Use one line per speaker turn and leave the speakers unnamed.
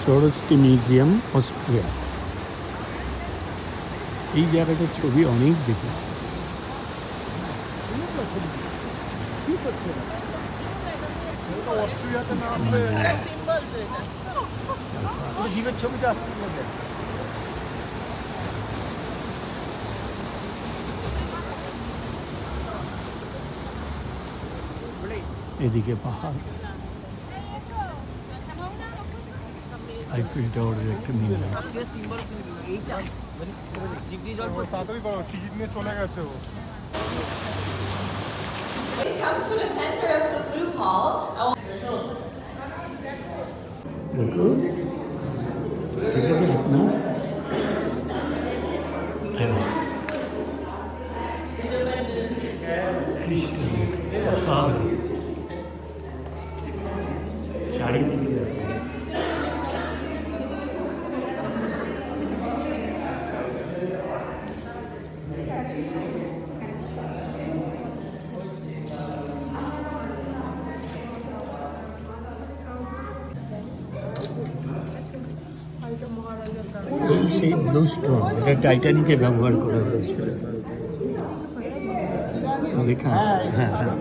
Saraswati museum, Austria. এই জায়গাটার ছবি অনেক দেখি।
অস্ট্রিয়াতে না আসলে জীবের ছবিটা আসতে হবে।
এদিকে পাহাড়, আইফেল টাওয়ারের একটা মিনার।
তাড়াতাড়ি করো, টিকিট নিয়ে চলে গেছে ও।
Come to the center of the blue hall.
দেখো, ঠিক আছে না? কৃষ্ণ অসাধারণ চারিদিকে দেখো। এই সেই ব্লু স্টোন, এটা টাইটানিকে ব্যবহার করা হয়েছিল। লেখা আছে, হ্যাঁ হ্যাঁ।